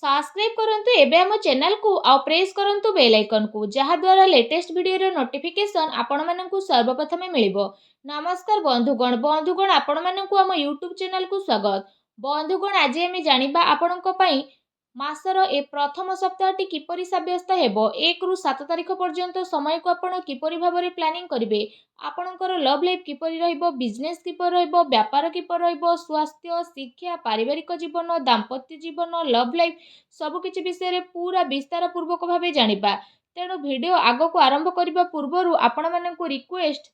Subscribe करंतु एबे हम चैनल को आउ प्रेस करंतु बेल आइकन को जहा द्वारा लेटेस्ट वीडियो रो नोटिफिकेशन आपण माननकु सर्वप्रथमे मिलिबो। नमस्कार बंधुगण आपण माननकु हम यूट्यूब चैनल को स्वागत। बंधुगण आज हम जानिबा आपणक पई मासर ए प्रथम सप्ताहटी किपरि साब्यस्त हेबो 1 रु 7 तारिख पर्यंत समय को आपण किपरि भाबरे प्लानिंग करिवे। आपणकर लव लाइफ किपरि रहइबो, बिजनेस किपरि रहइबो, व्यापार किपरि रहइबो, स्वास्थ्य, शिक्षा, पारिवारिक जीवन, दाम्पत्य जीवन, लव लाइफ सबु किछि विषय रे पूरा विस्तार पूर्वक भाबे जानिबा। तेणु वीडियो आगो को आरंभ करबा पूर्वरु आपण माननकु रिक्वेस्ट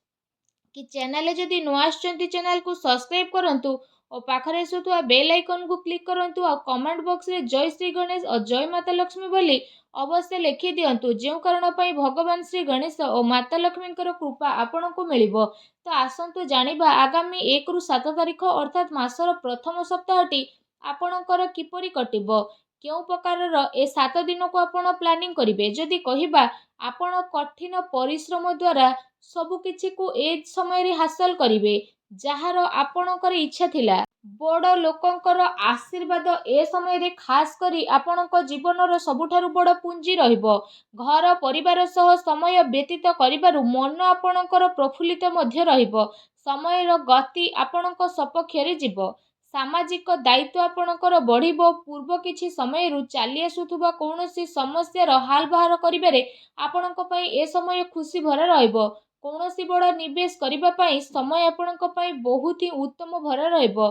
कि चैनल जदि नुआ आछंती चैनल को सब्सक्राइब करंतु और पाखरे आसुथुआ बेल आइकन को क्लिक करंतु और कमेंट बॉक्स रे जय श्री गणेश और जय माता लक्ष्मी बोली अवश्य लिखि दियंतु जेउ कारण पई भगवान श्री गणेश और माता लक्ष्मी कृपा आपण को मिलिबो। तो आसंतु जानिबा आगामी 1 रु 7 तारिख अर्थात मासर प्रथम सप्ताहटी आपणकर किपरि कटिबो, केउ प्रकारर ए 7 दिन को आपण प्लानिंग करिवे। जदि कहिबा आपण कठिन परिश्रम द्वारा सबु किछि को ए समय रे हासिल करिवे जहार आपणकर इच्छा थिला। बड़ लोकंकर आशीर्वाद ए समय रे खास करी आपणक जीवनर सबुठारु बड़ पुंजी रहिबो। घर परिवार सह समय व्यतीत करिबारु मन आपणकर प्रफुल्लित मध्य रहिबो। समयर गति आपणक सपक्ष रे जिवो। सामाजिक दायित्व आपणकर बढ़िबो। पूर्व किछि समय रु चाली आसुथुबा कोनोसी समस्या रो हाल बाहर करिबारे आपणक पई ए समय खुशी भरा रहिबो। कोनोसी बड़ निवेश करिबा पई समय आपणक पई बहुत ही उत्तम भरा रहिबो।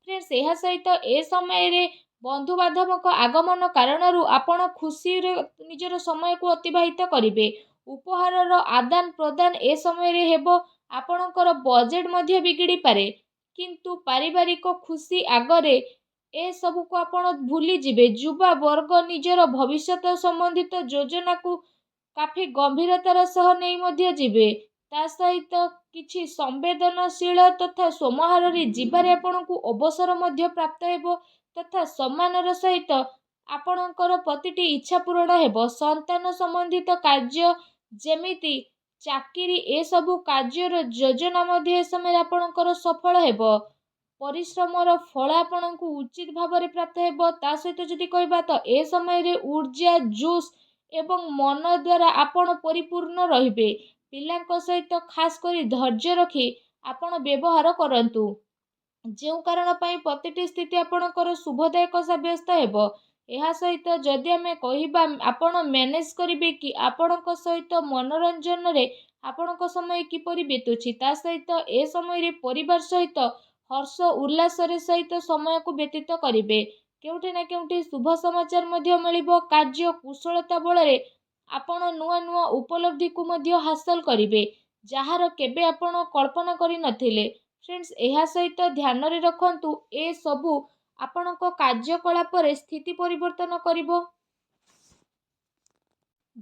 फ्रेंड्स एहा सहित ए समय रे बंधु बांधवक आगमन कारणरू आपण खुशी रे निजर समय को अतिबाहित करिवे। उपहारर आदान प्रदान ए समय रे हेबो। आपणकर बजेट मध्य बिगिड़ी पारे किंतु पारिवारिक खुशी आगरे ए सबु को आपण भूली जिवे। युवा वर्ग निजर भविष्यत संबंधित योजना को काफी गंभीरतार सह नहीं मध्य जिवे। ता सहित किछि संवेदनशील तथा सोमहार रे जीवारे आपणकु अवसर मध्य प्राप्त हेबो तथा सम्मानर सहित आपणकर प्रतिटी इच्छा पूर्ण हेबो। संतान संबंधित कार्य जेमिति चाकरी ए सबु कार्यर योजना मध्य समय आपणकर सफल हेबो। परिश्रमर फल आपणकु उचित भाव रे प्राप्त हेबो। ता सहित जदि कहबा तो ए समय रे ऊर्जा जोश एवं मन द्वारा आपण परिपूर्ण रहिबे। पिलांक सहित खास करी धैर्य रखी आपण व्यवहार करंतु जेउ कारण पई प्रतिटी स्थिति आपणकर शुभदायक साब्यस्त हेबो। एहा सहित जदि आमे कहिबा आपण मैनेज करिवे कि आपणक सहित मनोरंजन रे आपणक समय किपरि बीतुछि। ता सहित ए समय रे परिवार सहित हर्ष उल्लास रे सहित समय को व्यतीत करिवे। केउठी ना केउठी शुभ समाचार मध्य मिलिबो। कार्य कुशलता बळ रे आपण नुआ नुआ उपलब्धि को मध्य हासिल करिवे जहार केबे आपण कल्पना करि नथिले। फ्रेंड्स एहा सहित ध्यान रे रखंतु ए सबु आपणक कार्यकलाप रे स्थिति परिवर्तन करिवो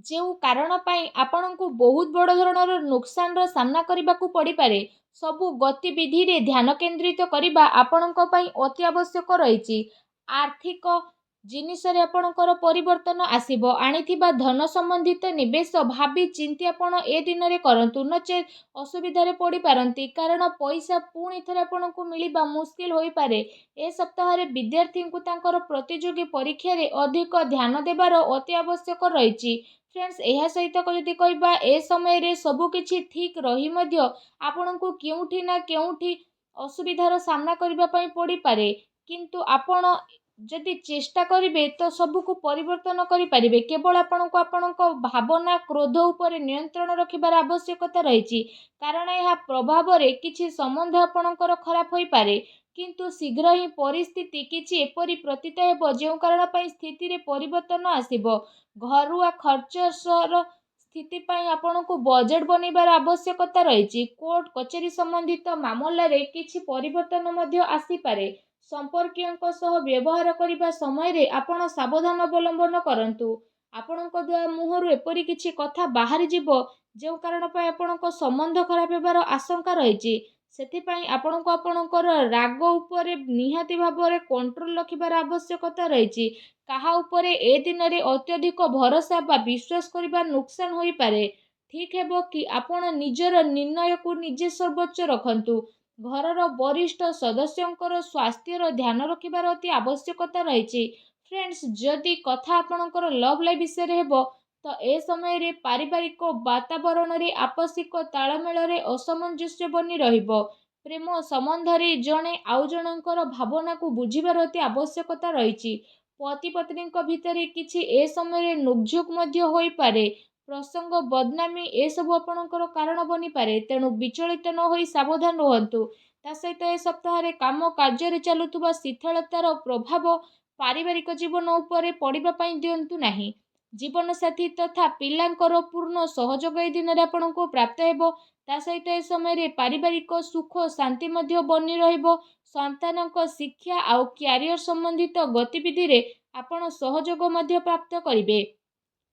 जेउ कारण पई आपणकु बहुत बड़ धरणर नुकसान रो सामना करिबाकू पड़ी पारे। सबु गतिविधि रे ध्यान केंद्रित करिबा आपणक पई अति आवश्यक रहिछि। आर्थिक जिनिस रे आपणकर परिवर्तन आसीबो। आनिथिबा धन संबंधित निवेश भाबी चिंती आपण ए दिन रे करंतु नचे असुविधा रे पड़ी पारंती कारण पैसा पुणी थरे आपणकु मिलिबा मुश्किल होई पारे। ए सप्ताह रे विद्यार्थी को तांकर प्रतियोगी परीक्षा रे अधिक ध्यान देबार अति आवश्यक रहिछि। फ्रेंड्स एहा सहित जदि कहबा ए समय रे सबु किछि ठीक रही मध्य आपणकु केउठी ना केउठी असुविधार सामना करिबा पई पड़ी पारे किंतु आपण जदि चेष्टा करिवे तो सबु को परिवर्तन करि परिवे। केवल आपणको आपणको भावना क्रोध उपरे नियंत्रण रखिबार आवश्यकता रहिछि कारण यह प्रभाव रे किछि संबंध आपणकर खराब होई पारे किंतु शीघ्र ही परिस्थिति किछि एपरि प्रतीत हेबो जेउ कारण पई स्थिति रे परिवर्तन आसीबो। घरुआ खर्चर स्थिति पई आपणको बजेट बनेबार आवश्यकता रहिछि। कोर्ट कचेरी संबंधित मामला रे किछि परिवर्तन मध्य आसी पारे। संपर्कीयଙ୍କ सह व्यवहार करिबा समय रे आपण सावधान अवलंबन करंतु। आपणଙ୍କ द्वारा मुहरु एपरि किछि कथा बाहरी जिवो जेउ कारण पई आपणको संबंध खराब हेबार आशंका रहिछि। सेथि पई आपणको आपणकर राग उपरे निहाती भाबरे कंट्रोल रखिबार आवश्यकता रहिछि। काहा उपरे ए दिन रे अत्यधिक भरोसा बा विश्वास करिबा नुकसान होई पारे। ठीक हेबो कि आपण निजर निर्णय को निजे सर्वोच्च रखंतु। घरर वरिष्ठ सदस्यंकर स्वास्थ्यर ध्यान रखिबार अति आवश्यकता रहिछि। फ्रेंड्स जदि कथा आपणकर लव लाइफ विषय हेबो तो ए समय रे पारिवारिक वातावरण रे आपसिक तालमेल रे असमंजस्य बनी रहिबो। प्रेम संबंध रे जणे आउ जणकर भावना को बुझिबार अति आवश्यकता रहिछि। पति पत्नी भितर किछि ए समय रे नोकझोक मध्य होई पारे। प्रसंग बदनामी ए सब आपणकर कारण बनी पारे, तेणु विचलित न होई सावधान रहंतु। ता सहित ए सप्ताह रे काम कार्य रे चलुतुबा शिथिलतार प्रभाव पारिवारिक जीवन उपरे पड़िबा पई दियंतु नाही। जीवन साथी तथा पिलांकर पूर्ण सहयोग ए दिन आपको प्राप्त हेबो। ता सहित ए समय रे पारिवारिक सुख शांति मध्य बनी रहिबो। संतानक शिक्षा आउ क्यारियर संबंधित गतिविधि रे आपण सहयोग मध्य प्राप्त करिवे।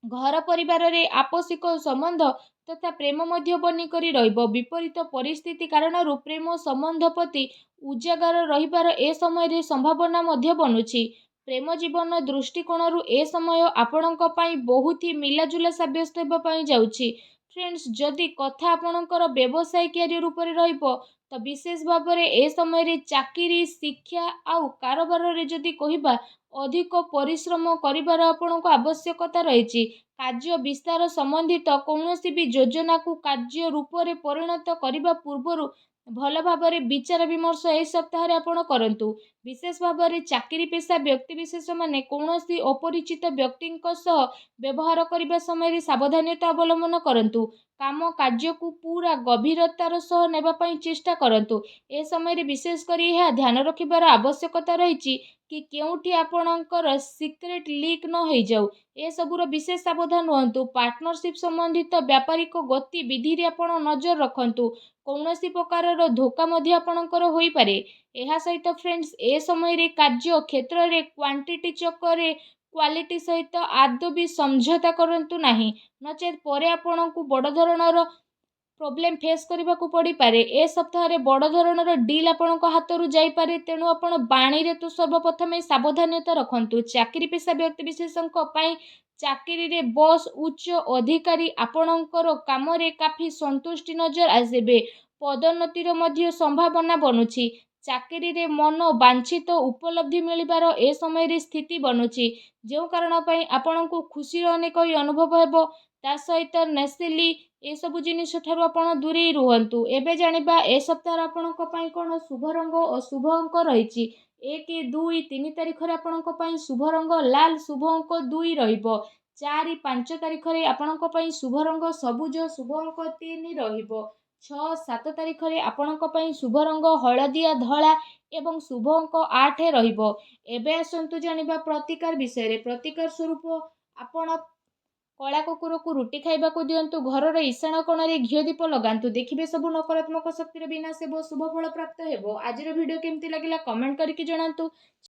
घर परिवार रे आपसिक संबंध तथा प्रेम मध्य बनी करी रहिबो। विपरीत परिस्थिति कारण प्रेम संबंध प्रति उजागर रहिबार ए समय रे संभावना मध्य बनुछि। प्रेम जीवन दृष्टिकोण ए समय आपणक पई बहुत ही मिलाजुला साब्यस्त हेबा पई जाउछि। फ्रेंड्स जदि कथा आपणकर व्यवसाय कैरियर ऊपर रहिबो तो विशेष भाव में ए समय रे चाकरी शिक्षा आउ कारोबार रे जदि कहिबा अधिक परिश्रम करिबार आपणको आवश्यकता रहिछि। कार्य विस्तार संबंधित कौनसी भी योजना को कार्य रूप में परिणत करने पूर्व भल भाव में विचार विमर्श ए सप्ताह आपण करंतु। विशेष भाव में चाकरी पेशा व्यक्तिविशेष माने कौनसी अपरिचित व्यक्ति व्यवहार करने समय सावधानता अवलंबन करंतु। काम कार्य को पूरा गभीरतार सह नेबा पई चेष्टा करंतु। ए समय विशेष करी यह ध्यान रखिबार आवश्यकता रहिछि कि केउठी आपणकर सिक्रेट लीक न हो जाऊ। ए सबुर विशेष सावधान रहंतु। पार्टनरशिप संबंधित व्यापारिक गतिविधि रे आपण नजर रखंतु। कौनसी प्रकार धोखा मध्य आपणकर होई पारे। एहा सहित फ्रेंड्स ए समय रे कार्य क्षेत्र रे क्वांटिटी चक्कर क्वालिटी सहित आदौ भी समझौता करंतु नाही, नचेत परे आपणकु बड़ धरणर प्रोब्लेम फेस करने को पड़ पारे। ए सप्ताह रे बड़ धरणर डील आपण हाथ जाई पारे, तेणु आपण बाणी रे तो सर्वप्रथम सावधानता रखंतु। चाकरी पेशा व्यक्ति विशेषज्ञ पई चाकरी रे बॉस उच्च अधिकारी आपणकर काम रे काफी संतुष्टि नजर आसेबे। पदोन्नतिर मध्य संभावना बनुछि। चाकरी रे मन वांछित उपलब्धि मिलिबार ए समय रे स्थिति बनुछि, जो कारण पई आपणको खुशी अनेक अनुभव हेबो। ता सहित नेसिली ए सब जिनिस ठारू आपण दूरी रुहंतु। एबे जानिबा ए सप्ताह आपणक पई कोन शुभ रंग अशुभ अंक रहिछि। 1 2 3 तारिख रे आपणक पई शुभ रंग लाल, शुभ अंक 2 रहिबो। 4 5 तारिख रे आपणक पई शुभ रंग सबुज, शुभ अंक 3 रहिबो। 6 7 तारिख रे आपणक पई शुभ रंग हळदिया धळा एवं शुभ अंक 8 रहिबो। एबे आसंतु जानिबा प्रतिकार विषय रे। प्रतिकार स्वरूप आपण कला कुकुर को रुटी खाइबा को दियंतु। घरर ईशान कोण रे घिओ दीप लगांतु। देखिबे सब नकारात्मक शक्तिर विनाश हेबो, शुभ फल प्राप्त हेबो। आजिर वीडियो केमती लागिला कमेंट करके जणांतु।